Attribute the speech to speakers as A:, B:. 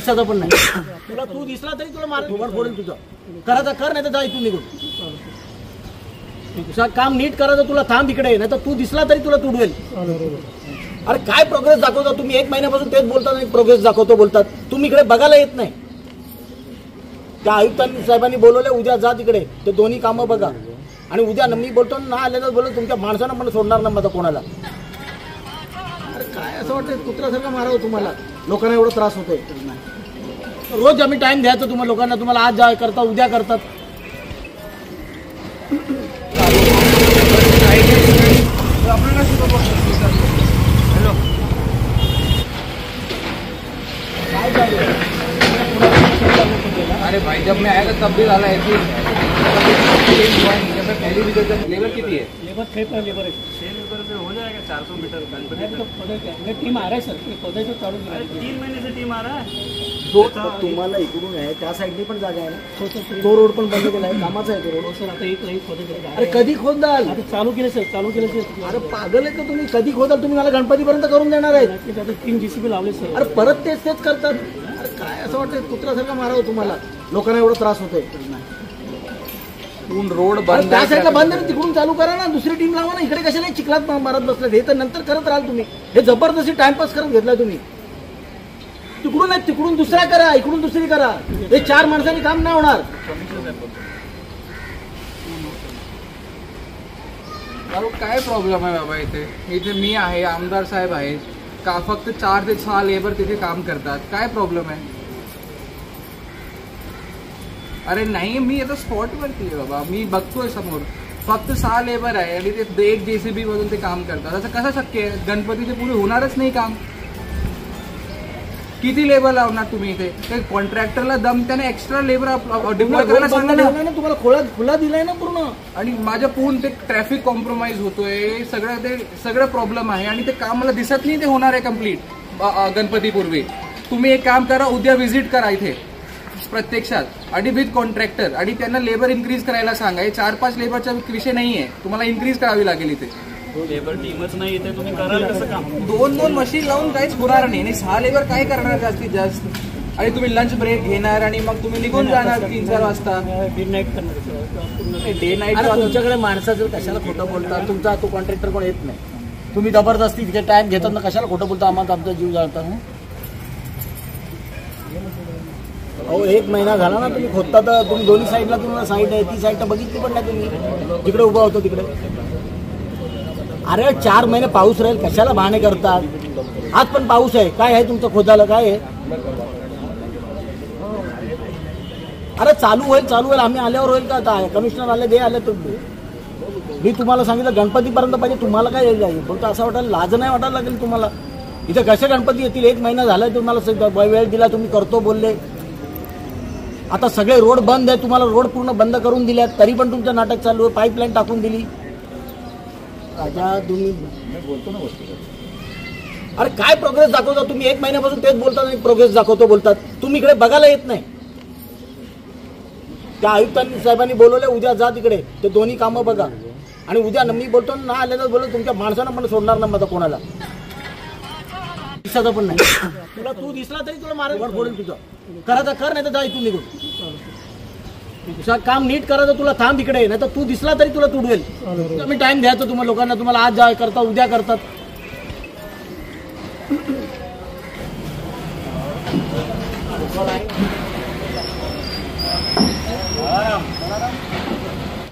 A: दिवसाचा पण नाही. तुला तू दिसला तरी तुला मार फोडेल. तुझं करायचं कर, नाही तर जा इथून निघून. तुझं काम नीट करायचं, तुला थांब इकडे, नाही तर तू दिसला तरी तुला तुडवेल. अरे काय प्रोग्रेस दाखवता तुम्ही? 1 महिन्यापासून तेच बोलतात आणि प्रोग्रेस दाखवतो बोलतात. तुम्ही इकडे बघायला येत नाही. त्या आयुक्तांनी साहेबांनी बोलवले, उद्या जा तिकडे, ते दोन्ही कामं बघा. आणि उद्या मी बोलतो ना आलेलं बोलतो, तुमच्या माणसानं पण सोडणार ना माझा कोणाला. अरे काय असं वाटतं कुत्र्यासारखं मारावं तुम्हाला. लोकांना एवढा त्रास होतोय. रोज आम्ही टाइम द्यायचं तुम्हाला लोकांना. तुम्हाला आज जा करता, उद्या करतात.
B: अरे भाई जब मैं आया था तब भी डाला ऐसी पहली भी लेबर कितनी है?
A: लेबर 6 लेबर है.
C: 6 लेबर से हो जाएगा 400 मीटर.
A: टीम आ रहा है सर, खोदायचं चालू केलं.
C: 3 महीने से टीम आ रहा है.
A: तुम्हाला इकडून आहे त्या साईडनी पण जागा आहे ना. तो रोड पण बंद केला आहे. कामाचा आहे तो रोड. सर आता एक खोदायचं. अरे कधी खोदाल? आता चालू केलं सर, चालू केलं सर. अरे पागल आहे का तुम्ही? कधी खोदाल तुम्ही? मला गणपतीपर्यंत करून देणार आहेत. 3 JCB लावले सर. अरे परत तेच करतात. अरे काय असं वाटतं कुत्र्यासारखं मारावं तुम्हाला. लोकांना एवढा त्रास होतोय.
B: रोड बंद,
A: त्या साईडला बंद आहे, तिकडून चालू करा ना. दुसरी टीम लावा ना. इकडे कशाला चिखलात मारत बसले? हे तर नंतर करत राहाल तुम्ही. हे जबरदस्ती टाइमपास करत घेतलाय तुम्ही. तिकडून नाही, तिकडून दुसरा करा, इकडून दुसरी करा. हे 4 माणसांनी काम नाही होणार.
B: काय प्रॉब्लेम आहे बाबा? इथे मी आहे, आमदार साहेब आहेत का? फक्त 4 ते 6 लेबर तिथे काम करतात. काय प्रॉब्लेम आहे? अरे नाही, मी आता स्पॉटवरती आहे बाबा. मी बघतोय समोर फक्त 6 लेबर आहे आणि ते 1 JCB मधून ते काम करतात. असं कसं शक्य आहे? गणपतीचे पुढे होणारच नाही काम. किती लेबर लावणार तुम्ही इथे? ते कॉन्ट्रॅक्टरला दम, त्याने एक्स्ट्रा लेबर डिप्लॉय करायला सांगा ना.
A: तुम्हाला खुला दिलाय ना पूर्ण.
B: आणि माझ्या पूर्ण ते ट्रॅफिक कॉम्प्रोमाइज होतोय, सगळं प्रॉब्लेम आहे. आणि ते काम मला दिसत नाही ते होणार आहे कम्प्लीट गणपतीपूर्वी. तुम्ही एक काम करा, उद्या व्हिजिट करा इथे प्रत्यक्षात आणि विथ कॉन्ट्रॅक्टर, आणि त्यांना लेबर इन्क्रीज करायला सांगा. हे 4-5 लेबरचा विषय नाहीये, तुम्हाला इन्क्रीज करावी लागेल इथे.
C: लेबर टीमच नाही इथे, तुम्ही कराल कसं काम?
B: 2 मशीन लावून काहीच होणार नाही. आणि 6 लेबर काय करणार जास्तीत जास्त? आणि तुम्ही लंच ब्रेक घेणार आणि मग तुम्ही निघून जाणार 3-4 वाजता.
A: डे नाईट करणार.
B: डे नाईट
A: तुमच्याकडे माणसाचं कशाला खोटं बोलता? तुमचा तो कॉन्ट्रॅक्टर कोण येत नाही. तुम्ही जबरदस्ती तिथे टाइम घेतात ना, कशाला खोटं बोलता? आम्हाला आमचा जीव जाळता. अहो 1 महिना झाला ना तुम्ही खोदता. तर तुम्ही दोन्ही साईडला तुम्हाला साईड आहे, ती साईड बघितली पण नाही तुम्ही. तिकडे उभा होतो तिकडे. अरे 4 महिने पाऊस राहील, कशाला बहाणे करतात? आज पण पाऊस आहे. काय आहे तुमचं खोदाला? काय आहे? अरे चालू होईल. आम्ही आल्यावर होईल का? आता कमिशनर आले, दे आले. मी तुम्हाला सांगितलं गणपतीपर्यंत पाहिजे. तुम्हाला काय बोलतो? असं वाटायला लाज नाही वाटायला लागेल तुम्हाला? इथे कसे गणपती येतील? 1 महिना झालाय तुम्हाला वेळ दिला, तुम्ही करतो बोलले. आता सगळे रोड बंद आहे. तुम्हाला रोड पूर्ण बंद करून दिल्यात, तरी पण तुमचं नाटक चालू आहे. पाईपलाईन टाकून दिली. राजा तुम्ही बोलतो ना गोष्टी. अरे काय प्रोग्रेस दाखवता तुम्ही? 1 महिन्यापासून तेच बोलतात आणि प्रोग्रेस दाखवतो बोलतात. तुम्ही इकडे बघायला येत नाही. त्या आयुक्तांनी साहेबांनी बोलवले, उद्या जा तिकडे, ते दोन्ही कामं बघा. आणि उद्या मी बोलतो ना आलेलं बोलतो, तुमच्या माणसानं पण सोडणार ना माझा कोणाला. दिवसाचा पण नाही. तुला तू दिसला तरी तुला मारेल, फोडेल. तुझं करायचं कर, नाही तर जा इथून निघून. तुझं काम नीट करायचं, तुला थांब इकडे, नाही तर तू दिसला तरी तुला तुडवेल. मी टाइम द्यायचं तुम्हाला लोकांना. तुम्हाला आज जा करता, उद्या करतात.